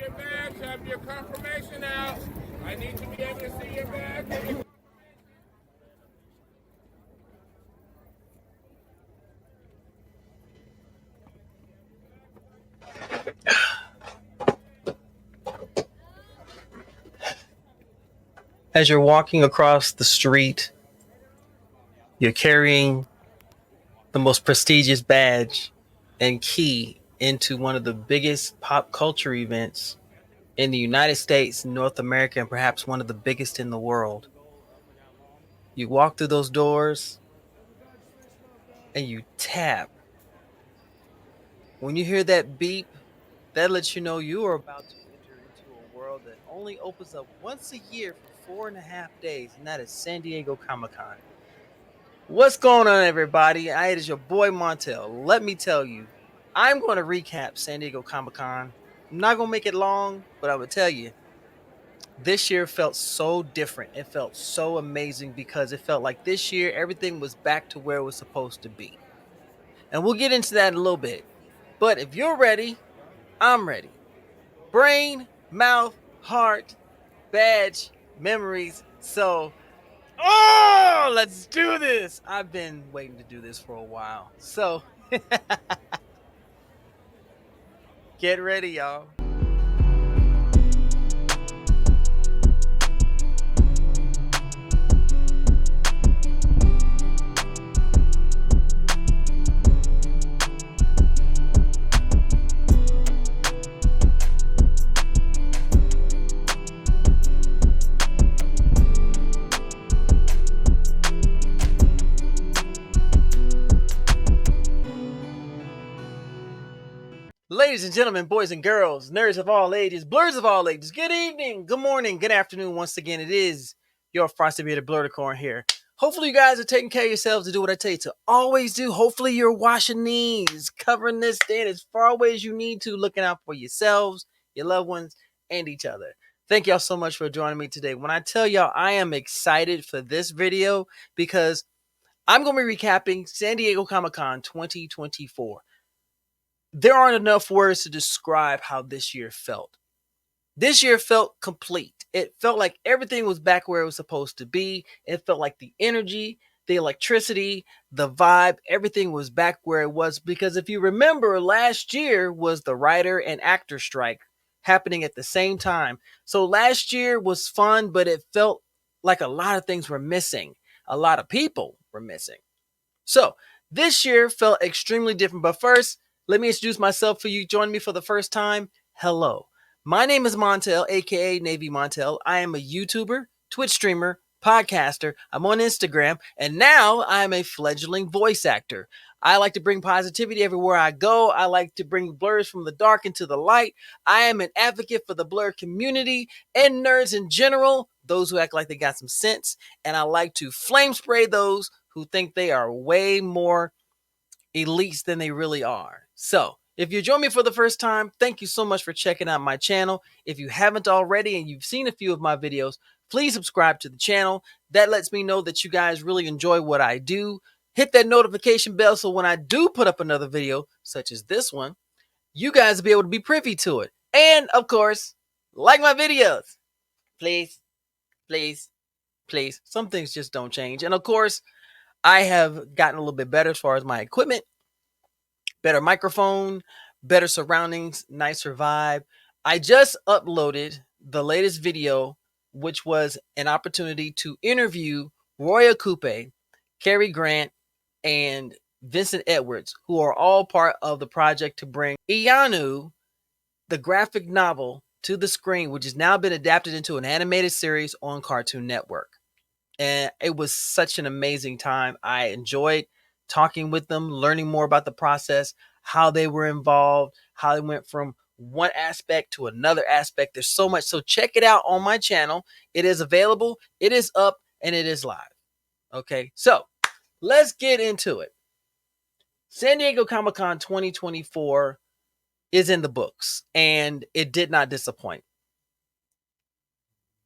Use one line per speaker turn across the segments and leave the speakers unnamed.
your badge, have your confirmation out. I need to be able to see your badge.
As you're walking across the street, you're carrying the most prestigious badge and key into one of the biggest pop culture events in the United States, North America, and perhaps one of the biggest in the world. You walk through those doors and you tap. When you hear that beep, that lets you know you are about to enter into a world that only opens up once a year for 4.5 days, and that is San Diego Comic-Con. What's going on, everybody? It is your boy Montel. Let me tell you, I'm going to recap San Diego Comic-Con. I'm not going to make it long, but I will tell you, this year felt so different. It felt so amazing because it felt like this year everything was back to where it was supposed to be. And we'll get into that in a little bit. But if you're ready, I'm ready. Brain, mouth, heart, badge, memories. So, let's do this. I've been waiting to do this for a while. So, get ready, y'all. Ladies and gentlemen, boys and girls, nerds of all ages, blurs of all ages, good evening, good morning, good afternoon. Once again, it is your frosty bearded Blerdicorn here. Hopefully you guys are taking care of yourselves to do what I tell you to always do. Hopefully you're washing knees, covering this stand as far away as you need to, looking out for yourselves, your loved ones, and each other. Thank y'all so much for joining me today. When I tell y'all I am excited for this video because I'm going to be recapping San Diego Comic-Con 2024. There aren't enough words to describe how this year felt. This year felt complete. It felt like everything was back where it was supposed to be. It felt like the energy, the electricity, the vibe, everything was back where it was. Because if you remember, last year was the writer and actor strike happening at the same time. So last year was fun, but it felt like a lot of things were missing. A lot of people were missing. So this year felt extremely different. But first, let me introduce myself for you joining me for the first time. Hello. My name is Montel, aka Navy Montel. I am a YouTuber, Twitch streamer, podcaster. I'm on Instagram, and now I'm a fledgling voice actor. I like to bring positivity everywhere I go. I like to bring blurs from the dark into the light. I am an advocate for the blur community and nerds in general, those who act like they got some sense. And I like to flame spray those who think they are way more elites than they really are. So, if you join me for the first time, thank you so much for checking out my channel. If you haven't already and you've seen a few of my videos, please subscribe to the channel. That lets me know that you guys really enjoy what I do. Hit that notification bell so when I do put up another video, such as this one, you guys will be able to be privy to it. And, of course, like my videos. Please, please, please. Some things just don't change. And, of course, I have gotten a little bit better as far as my equipment, better microphone, better surroundings, nicer vibe. I just uploaded the latest video, which was an opportunity to interview Roya Coupe, Cary Grant, and Vincent Edwards, who are all part of the project to bring Ianu, the graphic novel, to the screen, which has now been adapted into an animated series on Cartoon Network. And it was such an amazing time. I enjoyed talking with them, learning more about the process, how they were involved, how they went from one aspect to another aspect. There's so much. So check it out on my channel. It is available, it is up, and it is live. Okay, so let's get into it. San Diego Comic-Con 2024 is in the books, and it did not disappoint.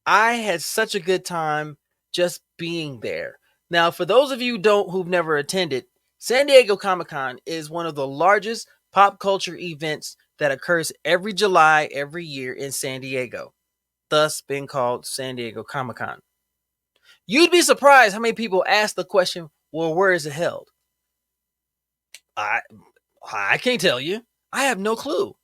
I had such a good time just being there. Now, for those of you who've never attended, San Diego Comic-Con is one of the largest pop culture events that occurs every July every year in San Diego, thus being called San Diego Comic-Con. You'd be surprised how many people ask the question, well, where is it held? I I can't tell you. I have no clue.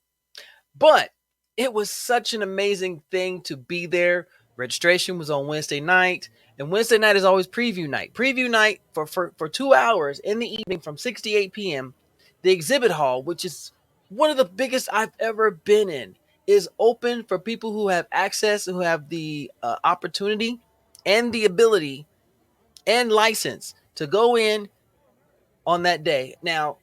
But it was such an amazing thing to be there. Registration was on Wednesday night, and Wednesday night is always preview night. Preview night for 2 hours in the evening from 6 to 8 p.m. The exhibit hall, which is one of the biggest I've ever been in, is open for people who have access, who have the opportunity and the ability and license to go in on that day. Now,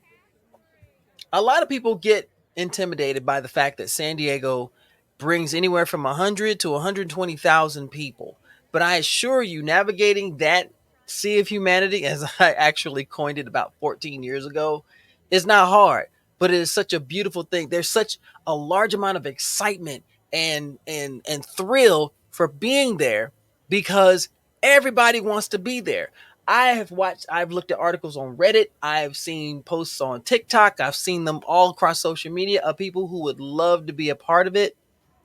a lot of people get intimidated by the fact that San Diego brings anywhere from 100 to 120,000 people. But I assure you, navigating that sea of humanity, as I actually coined it about 14 years ago, is not hard. But it is such a beautiful thing. There's such a large amount of excitement and thrill for being there because everybody wants to be there. I've looked at articles on Reddit. I've seen posts on TikTok. I've seen them all across social media of people who would love to be a part of it,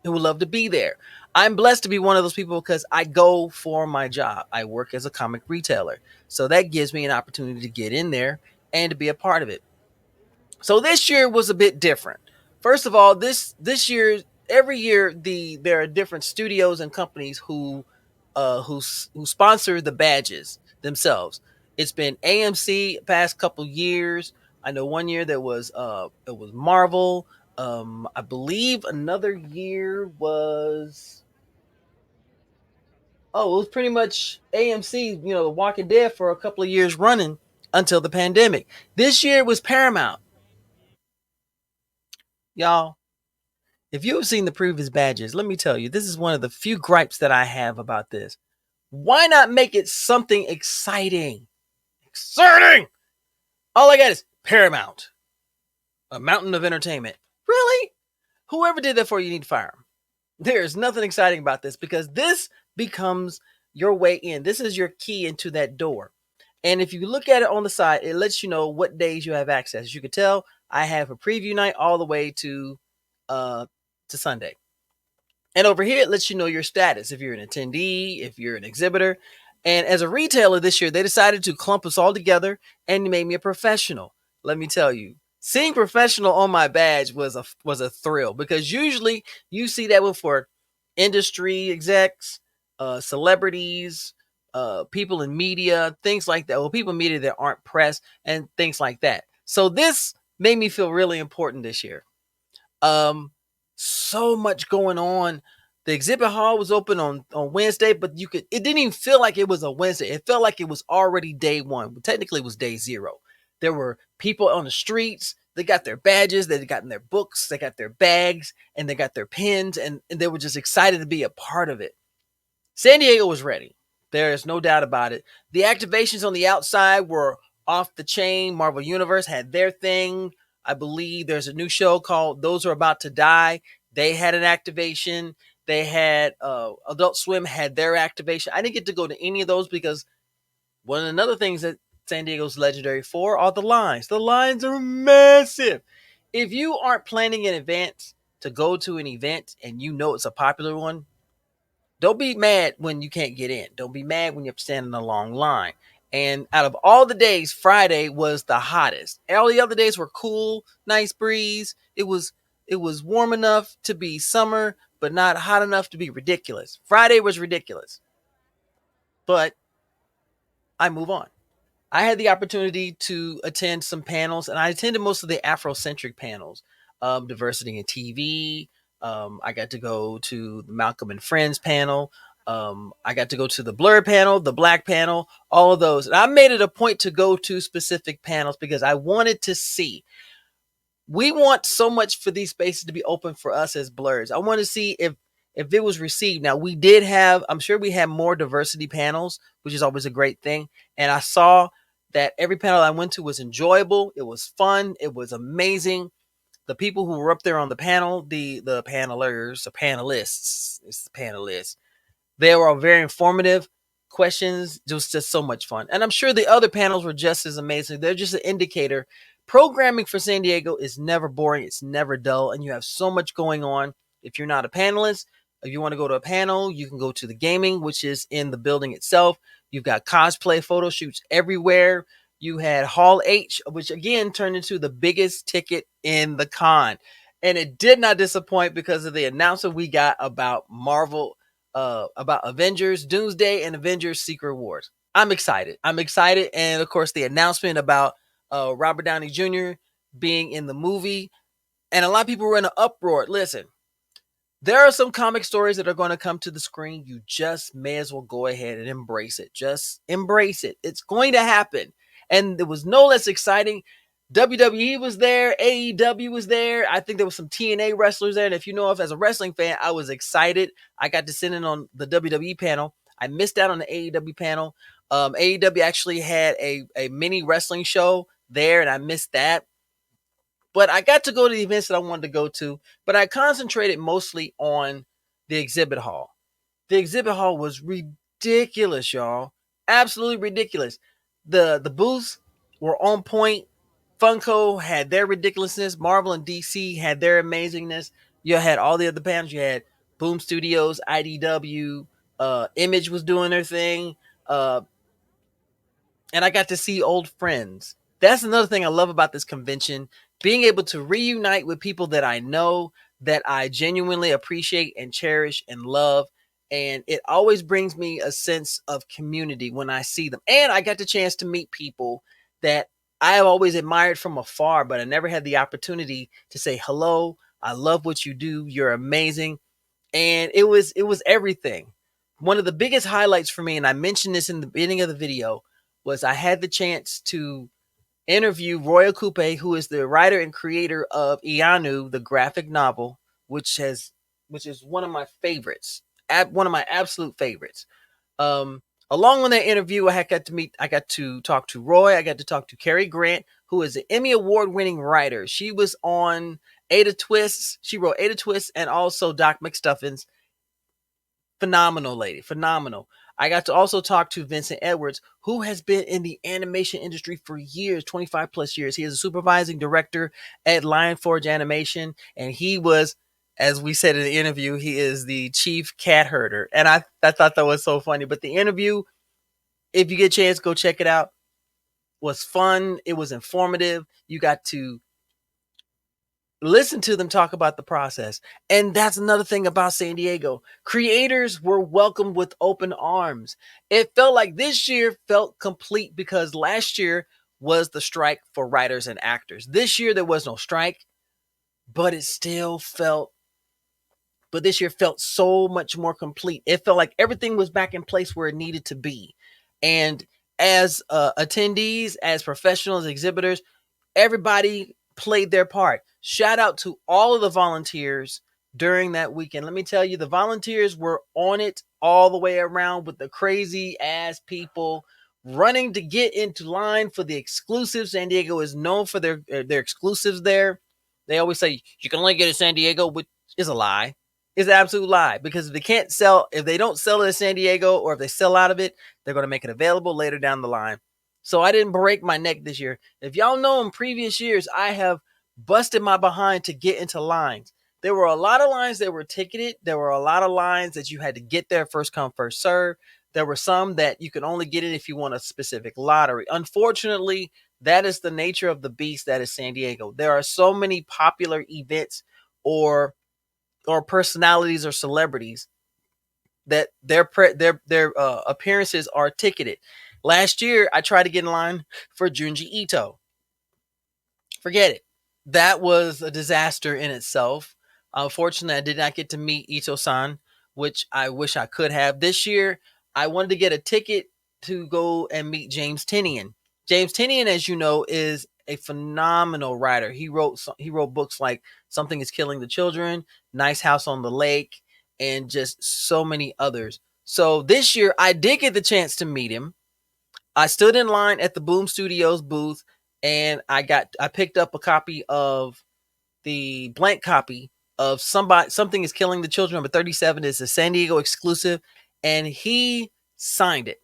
who would love to be there. I'm blessed to be one of those people because I go for my job. I work as a comic retailer. So that gives me an opportunity to get in there and to be a part of it. So this year was a bit different. First of all, this year, every year there are different studios and companies who sponsor the badges themselves. It's been AMC past couple years. I know one year there was it was Marvel. I believe another year was, it was pretty much AMC, The Walking Dead for a couple of years running until the pandemic. This year was Paramount. Y'all, if you've seen the previous badges, let me tell you, this is one of the few gripes that I have about this. Why not make it something exciting? Exciting! All I got is Paramount, a mountain of entertainment. Really? Whoever did that for you, need to fire them. There's nothing exciting about this because this becomes your way in. This is your key into that door. And if you look at it on the side, it lets you know what days you have access. As you can tell, I have a preview night all the way uh to Sunday. And over here, it lets you know your status, if you're an attendee, if you're an exhibitor. And as a retailer this year, they decided to clump us all together and made me a professional. Let me tell you, seeing professional on my badge was a thrill because usually you see that one for industry execs, celebrities, people in media, things like that. Well, people in media that aren't press and things like that. So this made me feel really important this year. Um, so much going on. The exhibit hall was open on Wednesday, but it didn't even feel like it was a Wednesday. It felt like it was already day one. But technically it was day zero. There were people on the streets. They got their badges, they got in their books, they got their bags, and they got their pens, and they were just excited to be a part of it. San Diego was ready. There is no doubt about it. The activations on the outside were off the chain. Marvel Universe had their thing. I believe there's a new show called Those Are About to Die. They had an activation. They had Adult Swim had their activation. I didn't get to go to any of those because one of the other things that San Diego's legendary for are the lines. The lines are massive. If you aren't planning in advance to go to an event and you know it's a popular one, don't be mad when you can't get in. Don't be mad when you have to stand in a long line. And out of all the days, Friday was the hottest. All the other days were cool, nice breeze. It was warm enough to be summer, but not hot enough to be ridiculous. Friday was ridiculous. But I move on. I had the opportunity to attend some panels, and I attended most of the Afrocentric panels, diversity in TV. I got to go to the Malcolm and Friends panel. I got to go to the Blur panel, the Black panel, all of those. And I made it a point to go to specific panels because I wanted to see. We want so much for these spaces to be open for us as Blurs. I want to see if it was received. Now we did have, I'm sure we had more diversity panels, which is always a great thing. And I saw that every panel I went to was enjoyable. It was fun. It was amazing. The people who were up there on the panel, the panelers, the panelists, it's the panelists. They were all very informative questions. It was just so much fun. And I'm sure the other panels were just as amazing. They're just an indicator Programming for San Diego is never boring, it's never dull, and you have so much going on. If you're not a panelist, if you want to go to a panel, you can go to the gaming, which is in the building itself. You've got cosplay photo shoots everywhere. You had Hall H, which again turned into the biggest ticket in the con. And it did not disappoint because of the announcement we got about Marvel, about Avengers Doomsday and Avengers Secret Wars. I'm excited. I'm excited. And of course, the announcement about Robert Downey Jr. being in the movie. And a lot of people were in an uproar. Listen, there are some comic stories that are going to come to the screen. You just may as well go ahead and embrace it. Just embrace it. It's going to happen. And it was no less exciting. WWE was there. AEW was there. I think there was some TNA wrestlers there. And if you know, if as a wrestling fan, I was excited. I got to sit in on the WWE panel. I missed out on the AEW panel. AEW actually had a mini wrestling show there, and I missed that. But I got to go to the events that I wanted to go to, but I concentrated mostly on the exhibit hall. The exhibit hall was ridiculous, y'all. Absolutely ridiculous. The booths were on point. Funko had their ridiculousness. Marvel and DC had their amazingness. You had all the other panels. You had Boom Studios, IDW, Image was doing their thing. And I got to see old friends. That's another thing I love about this convention, being able to reunite with people that I know, that I genuinely appreciate and cherish and love. And it always brings me a sense of community when I see them. And I got the chance to meet people that I have always admired from afar, but I never had the opportunity to say hello. I love what you do. You're amazing. And it was everything. One of the biggest highlights for me, and I mentioned this in the beginning of the video, was I had the chance to interview Royal Coupe, who is the writer and creator of Ianu, the graphic novel, which is one of my favorites, one of my absolute favorites. Um, Along with that interview, I got to talk to Roy. I got to talk to Cary Grant, who is an Emmy Award-winning writer. She was on Ada Twists. She wrote Ada Twists and also Doc McStuffins. Phenomenal lady, phenomenal. I got to also talk to Vincent Edwards, who has been in the animation industry for years, 25 plus years. He is a supervising director at Lion Forge Animation, and he was, as we said in the interview, he is the chief cat herder. And I thought that was so funny. But the interview, if you get a chance, go check it out, was fun. It was informative. You got to listen to them talk about the process. And that's another thing about San Diego. Creators were welcomed with open arms. It felt like this year felt complete because last year was the strike for writers and actors. This year there was no strike, but it still felt, but this year felt so much more complete. It felt like everything was back in place where it needed to be. And as attendees, as professionals, exhibitors, everybody played their part. Shout out to all of the volunteers during that weekend. Let me tell you, the volunteers were on it all the way around with the crazy ass people running to get into line for the exclusives. San Diego is known for their exclusives there. They always say you can only get in San Diego, which is a lie. It's an absolute lie, because if they don't sell it in San Diego, or if they sell out of it, they're going to make it available later down the line. So I didn't break my neck this year. If y'all know, in previous years, I have busted my behind to get into lines. There were a lot of lines that were ticketed. There were a lot of lines that you had to get there first come, first serve. There were some that you could only get in if you won a specific lottery. Unfortunately, that is the nature of the beast that is San Diego. There are so many popular events or personalities or celebrities that their appearances are ticketed. Last year, I tried to get in line for Junji Ito. Forget it. That was a disaster in itself. Unfortunately, I did not get to meet Ito-san, which I wish I could have. This year, I wanted to get a ticket to go and meet James Tynion. James Tynion, as you know, is a phenomenal writer. He wrote books like Something is Killing the Children, Nice House on the Lake, and just so many others. So this year, I did get the chance to meet him. I stood in line at the Boom Studios booth, and I picked up a copy of the blank copy of Something is Killing the Children, number 37. Is a San Diego exclusive, and he signed it.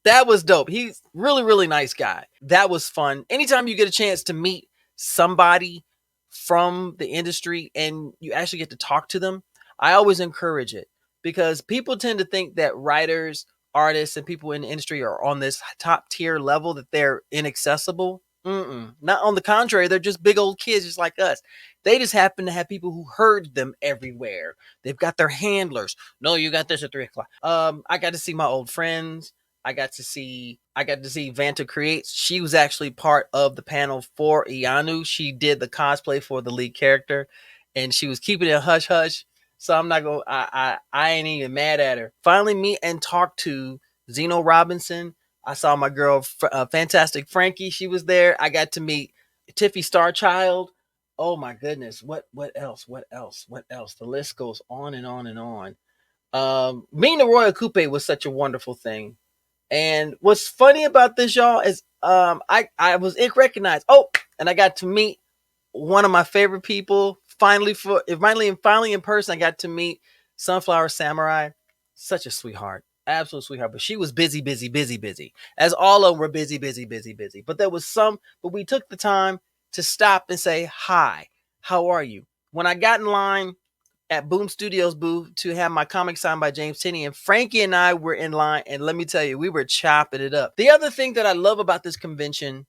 That was dope. He's really, really nice guy. That was fun. Anytime you get a chance to meet somebody from the industry and you actually get to talk to them, I always encourage it because people tend to think that writers, artists, and people in the industry are on this top tier level that they're inaccessible. Mm-mm. Not on the contrary, they're just big old kids just like us. They just happen to have people who heard them everywhere. They've got their handlers. No, you got this at 3 o'clock. I got to see my old friends. I got to see Vanta Creates. She was actually part of the panel for Ianu. She did the cosplay for the lead character, and she was keeping it hush hush. So I'm not going. I ain't even mad at her. Finally, meet and talk to Zeno Robinson. I saw my girl, Fantastic Frankie. She was there. I got to meet Tiffy Starchild. Oh my goodness! What else? What else? What else? The list goes on and on and on. Meeting the Royal Coupe was such a wonderful thing. And what's funny about this, y'all, is I was recognized. Oh, and I got to meet one of my favorite people. Finally in person, I got to meet Sunflower Samurai. Such a sweetheart. Absolute sweetheart. But she was busy, busy, busy, busy. As all of them were busy, busy, busy, busy. But we took the time to stop and say, hi, how are you? When I got in line at Boom Studios booth to have my comic signed by James Tinney, and Frankie and I were in line, and let me tell you, we were chopping it up. The other thing that I love about this convention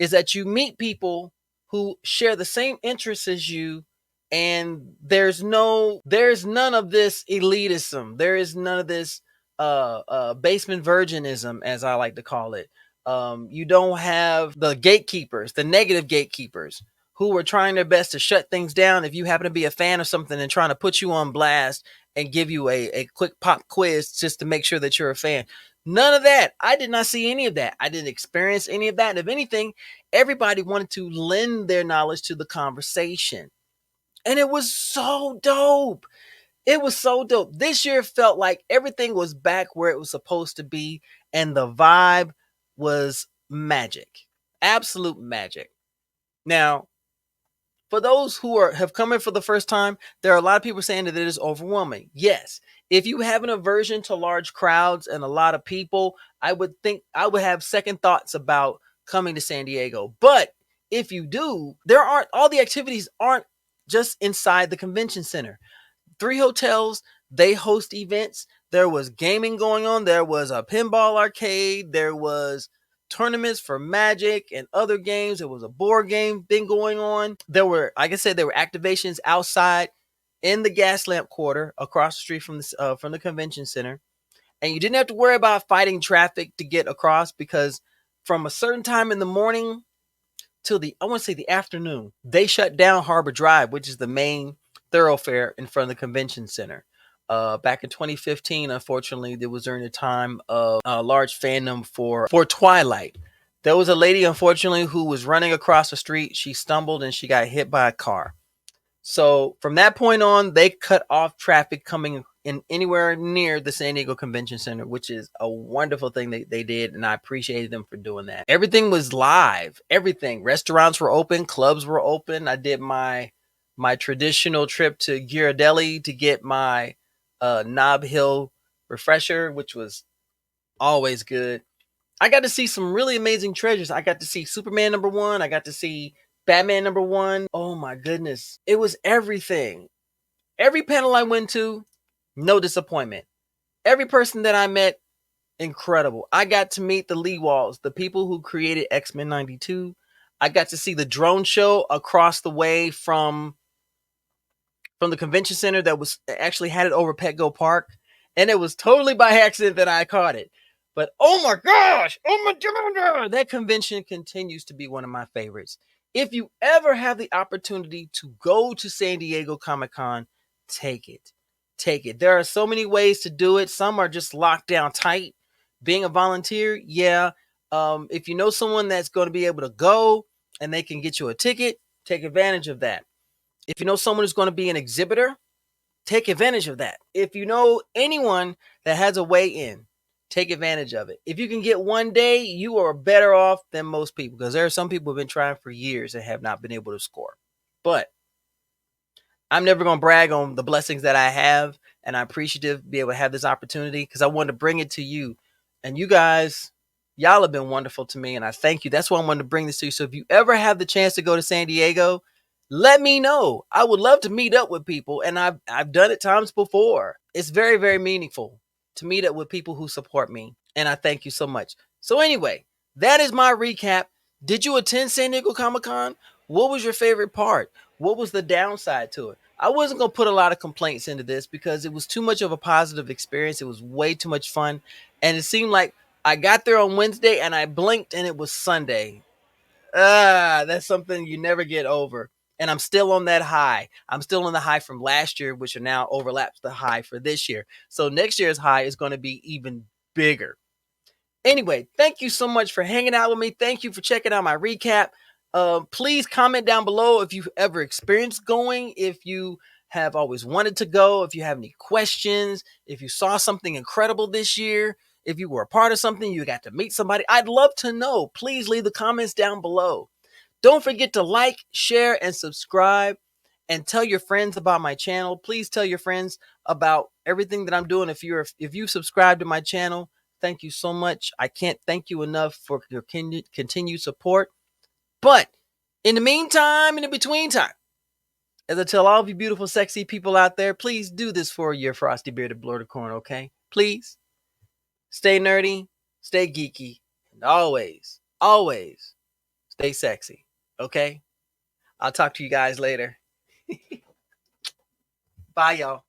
is that you meet people who share the same interests as you, and there's none of this elitism. There is none of this basement virginism, as I like to call it. You don't have the gatekeepers, the negative gatekeepers, who are trying their best to shut things down if you happen to be a fan of something and trying to put you on blast and give you a quick pop quiz just to make sure that you're a fan. None of that. I did not see any of that. I didn't experience any of that. And if anything, everybody wanted to lend their knowledge to the conversation. And it was so dope. It was so dope. This year felt like everything was back where it was supposed to be, and the vibe was magic. Absolute magic. Now, for those who have come in for the first time, there are a lot of people saying that it is overwhelming. Yes, if you have an aversion to large crowds and a lot of people, I would think I would have second thoughts about coming to San Diego. But if you do, there aren't all the activities aren't just inside the convention center. 3 hotels, they host events. There was gaming going on. There was a pinball arcade. There was tournaments for Magic and other games. There was a board game thing going on. There were, like I said, there were activations outside in the Gaslamp Quarter across the street from the convention center. And you didn't have to worry about fighting traffic to get across, because from a certain time in the morning till I want to say the afternoon, they shut down Harbor Drive, which is the main thoroughfare in front of the convention center. Back in 2015, unfortunately, there was during the time of large fandom for Twilight. There was a lady, unfortunately, who was running across the street. She stumbled and she got hit by a car. So from that point on, they cut off traffic coming in anywhere near the San Diego Convention Center, which is a wonderful thing they did, and I appreciated them for doing that. Everything was live. Everything. Restaurants were open. Clubs were open. I did my traditional trip to Ghirardelli to get my Nob Hill refresher, which was always good. I got to see some really amazing treasures. I got to see Superman #1. I got to see Batman #1. Oh my goodness. It was everything. Every panel I went to, no disappointment. Every person that I met, incredible. I got to meet the Lee Walls, the people who created X-Men 92. I got to see the drone show across the way from the convention center that was actually had it over Petco Park. And it was totally by accident that I caught it. But oh my gosh, oh my god, that convention continues to be one of my favorites. If you ever have the opportunity to go to San Diego Comic-Con, take it. Take it. There are so many ways to do it. Some are just locked down tight. Being a volunteer, yeah. If you know someone that's going to be able to go and they can get you a ticket, take advantage of that. If you know someone who's going to be an exhibitor, take advantage of that. If you know anyone that has a way in, take advantage of it. If you can get one day, you are better off than most people, because there are some people who have been trying for years and have not been able to score. But I'm never going to brag on the blessings that I have, and I'm appreciative to be able to have this opportunity because I wanted to bring it to you. And you guys, y'all have been wonderful to me, and I thank you. That's why I wanted to bring this to you. So if you ever have the chance to go to San Diego, let me know. I would love to meet up with people, and I've done it times before. It's very, very meaningful to meet up with people who support me, and I thank you so much. So anyway, that is my recap. Did you attend San Diego Comic-Con? What was your favorite part? What was the downside to it? I wasn't going to put a lot of complaints into this because it was too much of a positive experience. It was way too much fun. And it seemed like I got there on Wednesday and I blinked and it was Sunday. That's something you never get over. And I'm still on that high. I'm still on the high from last year, which are now overlaps the high for this year. So next year's high is going to be even bigger. Anyway, thank you so much for hanging out with me. Thank you for checking out my recap. Please comment down below if you've ever experienced going, if you have always wanted to go, if you have any questions, if you saw something incredible this year, if you were a part of something, you got to meet somebody. I'd love to know. Please leave the comments down below. Don't forget to like, share, and subscribe, and tell your friends about my channel. Please tell your friends about everything that I'm doing. If you subscribe to my channel, thank you so much. I can't thank you enough for your continued support. But in the meantime, in the between time, as I tell all of you beautiful, sexy people out there, please do this for your frosty bearded Blerdicorn, okay? Please stay nerdy, stay geeky, and always, always stay sexy, okay? I'll talk to you guys later. Bye, y'all.